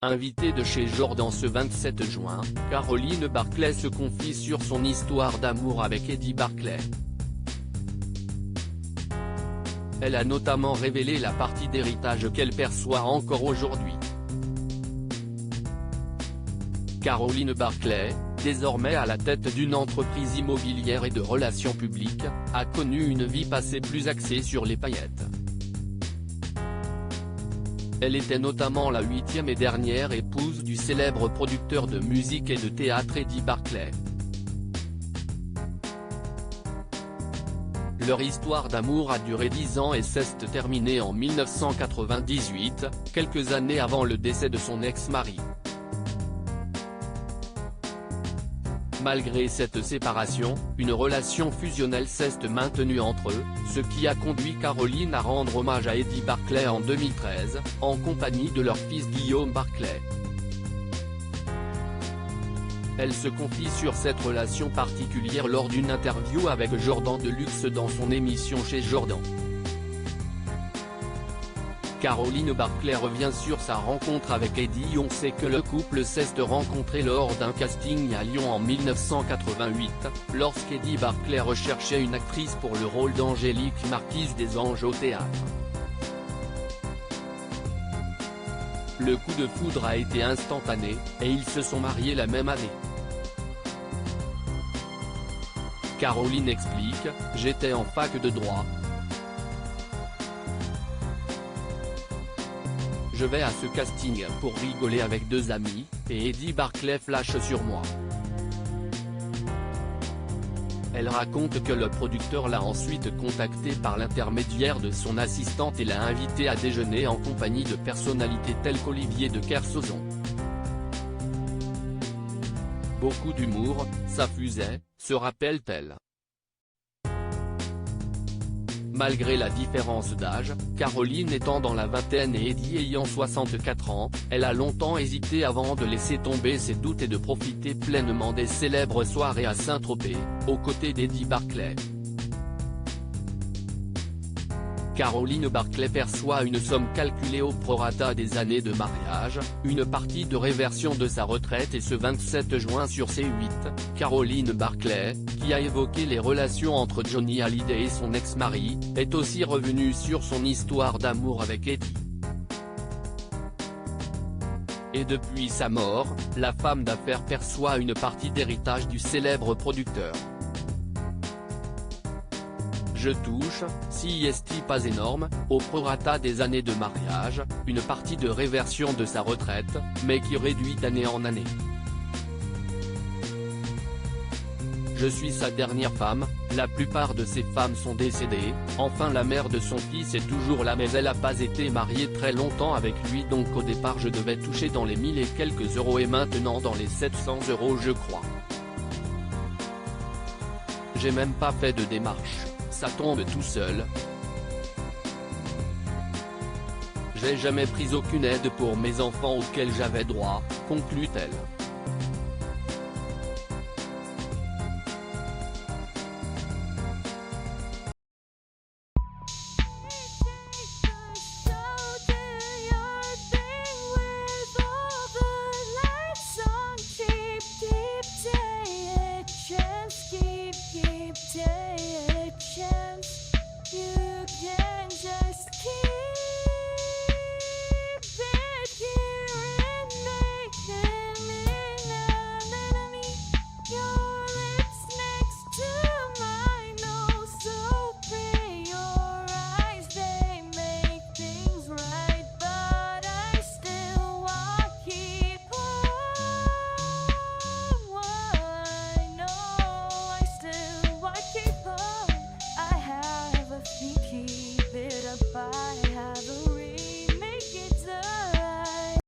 Invitée de chez Jordan ce 27 juin, Caroline Barclay se confie sur son histoire d'amour avec Eddie Barclay. Elle a notamment révélé la partie d'héritage qu'elle perçoit encore aujourd'hui. Caroline Barclay, désormais à la tête d'une entreprise immobilière et de relations publiques, a connu une vie passée plus axée sur les paillettes. Elle était notamment la 8e et dernière épouse du célèbre producteur de musique et de théâtre Eddie Barclay. Leur histoire d'amour a duré 10 ans et s'est terminée en 1998, quelques années avant le décès de son ex-mari. Malgré cette séparation, une relation fusionnelle s'est maintenue entre eux, ce qui a conduit Caroline à rendre hommage à Eddie Barclay en 2013, en compagnie de leur fils Guillaume Barclay. Elle se confie sur cette relation particulière lors d'une interview avec Jordan Deluxe dans son émission chez Jordan. Caroline Barclay revient sur sa rencontre avec Eddie. On sait que le couple s'est rencontré lors d'un casting à Lyon en 1988, lorsqu'Eddie Barclay recherchait une actrice pour le rôle d'Angélique Marquise des Anges au théâtre. Le coup de foudre a été instantané, et ils se sont mariés la même année. Caroline explique « J'étais en fac de droit. Je vais à ce casting pour rigoler avec 2 amis, et Eddie Barclay flash sur moi. » Elle raconte que le producteur l'a ensuite contacté par l'intermédiaire de son assistante et l'a invité à déjeuner en compagnie de personnalités telles qu'Olivier de Kersauzon. Beaucoup d'humour, ça fusait, se rappelle-t-elle. Malgré la différence d'âge, Caroline étant dans la vingtaine et Eddie ayant 64 ans, elle a longtemps hésité avant de laisser tomber ses doutes et de profiter pleinement des célèbres soirées à Saint-Tropez, aux côtés d'Eddie Barclay. Caroline Barclay perçoit une somme calculée au prorata des années de mariage, une partie de réversion de sa retraite et ce 27 juin sur C8, Caroline Barclay, qui a évoqué les relations entre Johnny Hallyday et son ex-mari, est aussi revenue sur son histoire d'amour avec Eddie. Et depuis sa mort, la femme d'affaires perçoit une partie d'héritage du célèbre producteur. Je touche, si est pas énorme, au prorata des années de mariage, une partie de réversion de sa retraite, mais qui réduit d'année en année. Je suis sa dernière femme, la plupart de ses femmes sont décédées, enfin la mère de son fils est toujours là mais elle n'a pas été mariée très longtemps avec lui donc au départ je devais toucher dans les 1000 et quelques euros et maintenant dans les 700 € je crois. J'ai même pas fait de démarche. Ça tombe tout seul. J'ai jamais pris aucune aide pour mes enfants auxquels j'avais droit, conclut-elle.